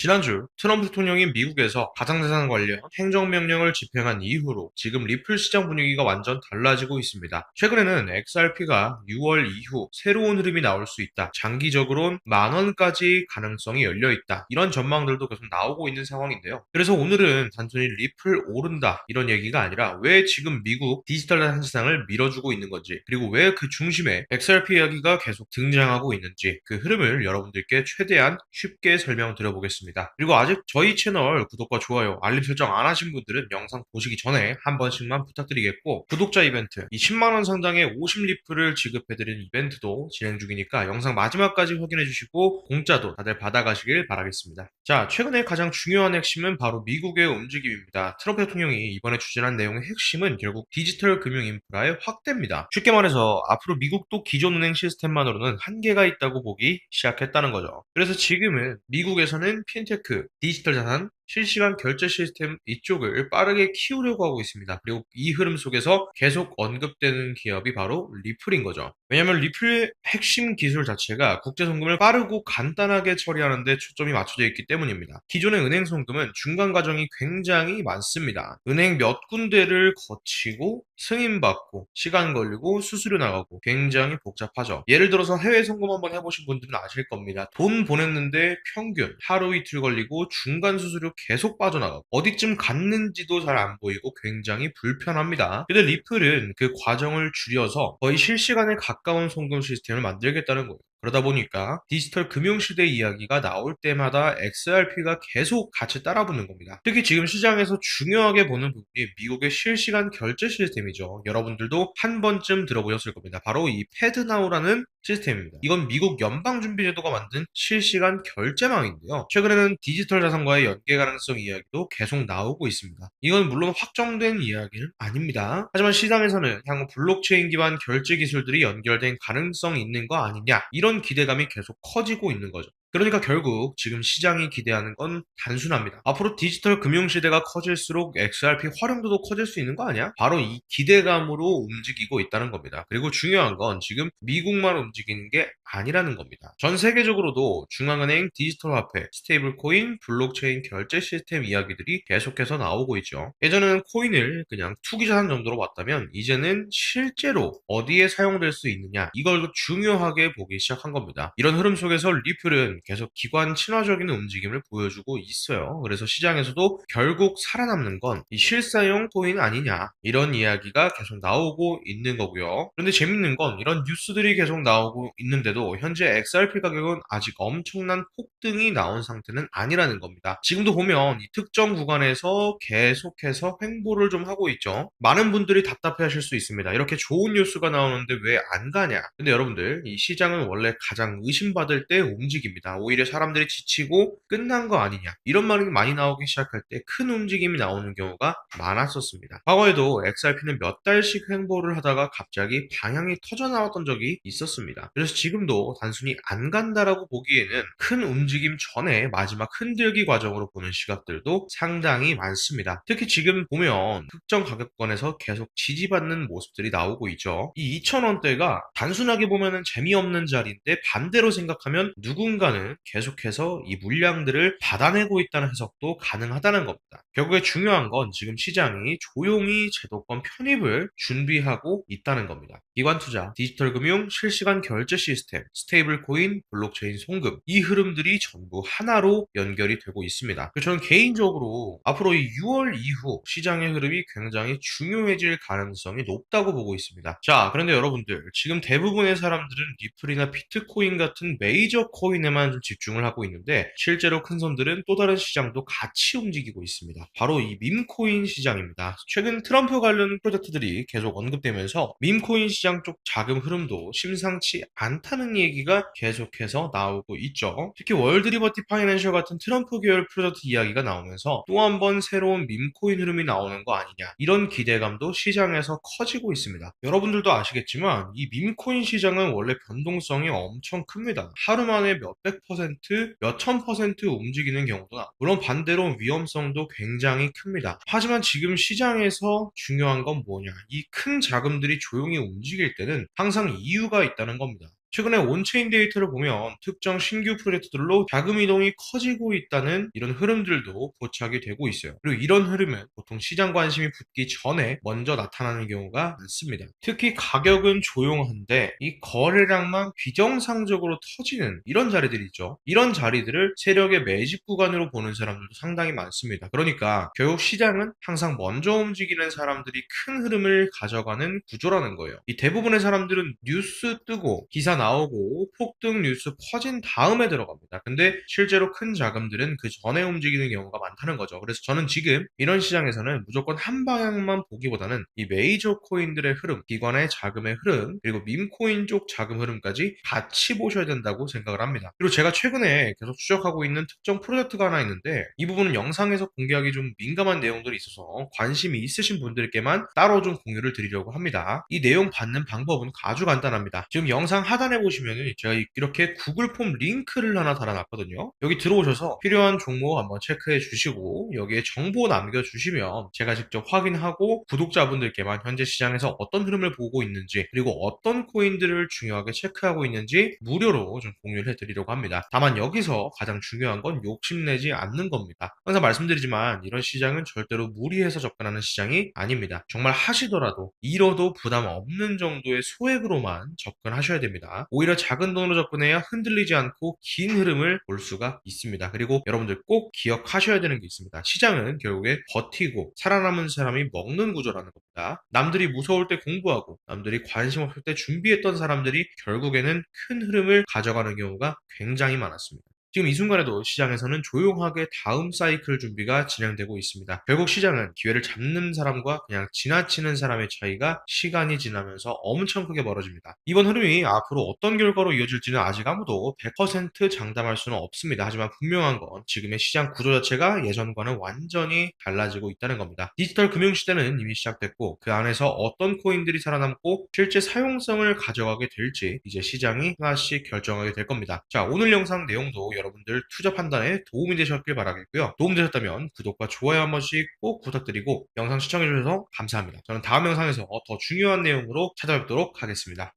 지난주 트럼프 대통령이 미국에서 가상자산 관련 행정명령을 집행한 이후로 지금 리플 시장 분위기가 완전 달라지고 있습니다. 최근에는 XRP가 6월 이후 새로운 흐름이 나올 수 있다. 장기적으로는 10,000원까지 가능성이 열려 있다. 이런 전망들도 계속 나오고 있는 상황인데요. 그래서 오늘은 단순히 리플 오른다 이런 얘기가 아니라 왜 지금 미국 디지털 자산 시장을 밀어주고 있는 건지, 그리고 왜 그 중심에 XRP 이야기가 계속 등장하고 있는지 그 흐름을 여러분들께 최대한 쉽게 설명드려보겠습니다. 그리고 아직 저희 채널 구독과 좋아요, 알림 설정 안 하신 분들은 영상 보시기 전에 한 번씩만 부탁드리겠고, 구독자 이벤트, 이 10만원 상당의 50리플을 지급해드리는 이벤트도 진행 중이니까 영상 마지막까지 확인해주시고 공짜도 다들 받아가시길 바라겠습니다. 자, 최근에 가장 중요한 핵심은 바로 미국의 움직임입니다. 트럼프 대통령이 이번에 추진한 내용의 핵심은 결국 디지털 금융 인프라의 확대입니다. 쉽게 말해서 앞으로 미국도 기존 은행 시스템만으로는 한계가 있다고 보기 시작했다는 거죠. 그래서 지금은 미국에서는 핀테크, 디지털 자산, 실시간 결제 시스템 이쪽을 빠르게 키우려고 하고 있습니다. 그리고 이 흐름 속에서 계속 언급되는 기업이 바로 리플인 거죠. 왜냐하면 리플의 핵심 기술 자체가 국제 송금을 빠르고 간단하게 처리하는 데 초점이 맞춰져 있기 때문입니다. 기존의 은행 송금은 중간 과정이 굉장히 많습니다. 은행 몇 군데를 거치고 승인받고 시간 걸리고 수수료 나가고 굉장히 복잡하죠. 예를 들어서 해외 송금 한번 해보신 분들은 아실 겁니다. 돈 보냈는데 평균 하루 이틀 걸리고 중간 수수료 계속 빠져나가고 어디쯤 갔는지도 잘 안 보이고 굉장히 불편합니다. 근데 리플은 그 과정을 줄여서 거의 실시간에 가까운 송금 시스템을 만들겠다는 거예요. 그러다 보니까 디지털 금융시대 이야기가 나올 때마다 XRP가 계속 같이 따라붙는 겁니다. 특히 지금 시장에서 중요하게 보는 부분이 미국의 실시간 결제 시스템이죠. 여러분들도 한 번쯤 들어보셨을 겁니다. 바로 이 패드나우라는 시스템입니다. 이건 미국 연방준비제도가 만든 실시간 결제망인데요. 최근에는 디지털 자산과의 연계 가능성 이야기도 계속 나오고 있습니다. 이건 물론 확정된 이야기는 아닙니다. 하지만 시장에서는 향후 블록체인 기반 결제 기술들이 연결된 가능성이 있는 거 아니냐, 이런 기대감이 계속 커지고 있는 거죠. 그러니까 결국 지금 시장이 기대하는 건 단순합니다. 앞으로 디지털 금융시대가 커질수록 XRP 활용도도 커질 수 있는 거 아니야? 바로 이 기대감으로 움직이고 있다는 겁니다. 그리고 중요한 건 지금 미국만 움직이는 게 아니라는 겁니다. 전 세계적으로도 중앙은행, 디지털 화폐, 스테이블 코인, 블록체인 결제 시스템 이야기들이 계속해서 나오고 있죠. 예전에는 코인을 그냥 투기자산 정도로 봤다면 이제는 실제로 어디에 사용될 수 있느냐, 이걸 더 중요하게 보기 시작한 겁니다. 이런 흐름 속에서 리플은 계속 기관 친화적인 움직임을 보여주고 있어요. 그래서 시장에서도 결국 살아남는 건 이 실사용 코인 아니냐, 이런 이야기가 계속 나오고 있는 거고요. 그런데 재밌는 건 이런 뉴스들이 계속 나오고 있는데도 현재 XRP 가격은 아직 엄청난 폭등이 나온 상태는 아니라는 겁니다. 지금도 보면 이 특정 구간에서 계속해서 횡보를 좀 하고 있죠. 많은 분들이 답답해 하실 수 있습니다. 이렇게 좋은 뉴스가 나오는데 왜 안 가냐? 근데 여러분들, 이 시장은 원래 가장 의심받을 때 움직입니다. 오히려 사람들이 지치고 끝난 거 아니냐, 이런 말이 많이 나오기 시작할 때 큰 움직임이 나오는 경우가 많았었습니다. 과거에도 XRP는 몇 달씩 횡보를 하다가 갑자기 방향이 터져 나왔던 적이 있었습니다. 그래서 지금도 단순히 안 간다라고 보기에는 큰 움직임 전에 마지막 흔들기 과정으로 보는 시각들도 상당히 많습니다. 특히 지금 보면 특정 가격권에서 계속 지지받는 모습들이 나오고 있죠. 이 2,000원대가 단순하게 보면은 재미없는 자리인데 반대로 생각하면 누군가는 계속해서 이 물량들을 받아내고 있다는 해석도 가능하다는 겁니다. 결국에 중요한 건 지금 시장이 조용히 제도권 편입을 준비하고 있다는 겁니다. 기관 투자, 디지털 금융, 실시간 결제 시스템, 스테이블 코인, 블록체인 송금, 이 흐름들이 전부 하나로 연결이 되고 있습니다. 저는 개인적으로 앞으로 이 6월 이후 시장의 흐름이 굉장히 중요해질 가능성이 높다고 보고 있습니다. 자, 그런데 여러분들, 지금 대부분의 사람들은 리플이나 비트코인 같은 메이저 코인에만 좀 집중을 하고 있는데 실제로 큰 손들은 또 다른 시장도 같이 움직이고 있습니다. 바로 이 밈코인 시장입니다. 최근 트럼프 관련 프로젝트들이 계속 언급되면서 밈코인 시장 쪽 자금 흐름도 심상치 않다는 얘기가 계속해서 나오고 있죠. 특히 월드리버티 파이낸셜 같은 트럼프 계열 프로젝트 이야기가 나오면서 또 한 번 새로운 밈코인 흐름이 나오는 거 아니냐, 이런 기대감도 시장에서 커지고 있습니다. 여러분들도 아시겠지만 이 밈코인 시장은 원래 변동성이 엄청 큽니다. 하루 만에 몇백 퍼센트, 몇천 퍼센트 움직이는 경우도 나고, 물론 반대로 위험성도 굉장히 큽니다. 하지만 지금 시장에서 중요한 건 뭐냐, 이 큰 자금들이 조용히 움직일 때는 항상 이유가 있다는 겁니다. 최근에 온체인 데이터를 보면 특정 신규 프로젝트들로 자금 이동이 커지고 있다는 이런 흐름들도 포착이 되고 있어요. 그리고 이런 흐름은 보통 시장 관심이 붙기 전에 먼저 나타나는 경우가 많습니다. 특히 가격은 조용한데 이 거래량만 비정상적으로 터지는 이런 자리들이 있죠. 이런 자리들을 세력의 매집 구간으로 보는 사람들도 상당히 많습니다. 그러니까 결국 시장은 항상 먼저 움직이는 사람들이 큰 흐름을 가져가는 구조라는 거예요. 이 대부분의 사람들은 뉴스 뜨고 기사 나오고 폭등 뉴스 퍼진 다음에 들어갑니다. 근데 실제로 큰 자금들은 그 전에 움직이는 경우가 많다는 거죠. 그래서 저는 지금 이런 시장에서는 무조건 한 방향만 보기보다는 이 메이저 코인들의 흐름, 기관의 자금의 흐름, 그리고 밈코인 쪽 자금 흐름까지 같이 보셔야 된다고 생각을 합니다. 그리고 제가 최근에 계속 추적하고 있는 특정 프로젝트가 하나 있는데 이 부분은 영상에서 공개하기 좀 민감한 내용들이 있어서 관심이 있으신 분들께만 따로 좀 공유를 드리려고 합니다. 이 내용 받는 방법은 아주 간단합니다. 지금 영상 하단에 보시면 제가 이렇게 구글 폼 링크를 하나 달아놨거든요. 여기 들어오셔서 필요한 종목 한번 체크해 주시고 여기에 정보 남겨주시면 제가 직접 확인하고 구독자분들께만 현재 시장에서 어떤 흐름을 보고 있는지 그리고 어떤 코인들을 중요하게 체크하고 있는지 무료로 좀 공유를 해드리려고 합니다. 다만 여기서 가장 중요한 건 욕심내지 않는 겁니다. 항상 말씀드리지만 이런 시장은 절대로 무리해서 접근하는 시장이 아닙니다. 정말 하시더라도 잃어도 부담 없는 정도의 소액으로만 접근하셔야 됩니다. 오히려 작은 돈으로 접근해야 흔들리지 않고 긴 흐름을 볼 수가 있습니다. 그리고 여러분들 꼭 기억하셔야 되는 게 있습니다. 시장은 결국에 버티고 살아남은 사람이 먹는 구조라는 겁니다. 남들이 무서울 때 공부하고 남들이 관심 없을 때 준비했던 사람들이 결국에는 큰 흐름을 가져가는 경우가 굉장히 많았습니다. 지금 이 순간에도 시장에서는 조용하게 다음 사이클 준비가 진행되고 있습니다. 결국 시장은 기회를 잡는 사람과 그냥 지나치는 사람의 차이가 시간이 지나면서 엄청 크게 벌어집니다. 이번 흐름이 앞으로 어떤 결과로 이어질지는 아직 아무도 100% 장담할 수는 없습니다. 하지만 분명한 건 지금의 시장 구조 자체가 예전과는 완전히 달라지고 있다는 겁니다. 디지털 금융 시대는 이미 시작됐고 그 안에서 어떤 코인들이 살아남고 실제 사용성을 가져가게 될지 이제 시장이 하나씩 결정하게 될 겁니다. 자, 오늘 영상 내용도 여러분들 투자 판단에 도움이 되셨길 바라겠고요. 도움되셨다면 구독과 좋아요 한 번씩 꼭 부탁드리고 영상 시청해주셔서 감사합니다. 저는 다음 영상에서 더 중요한 내용으로 찾아뵙도록 하겠습니다.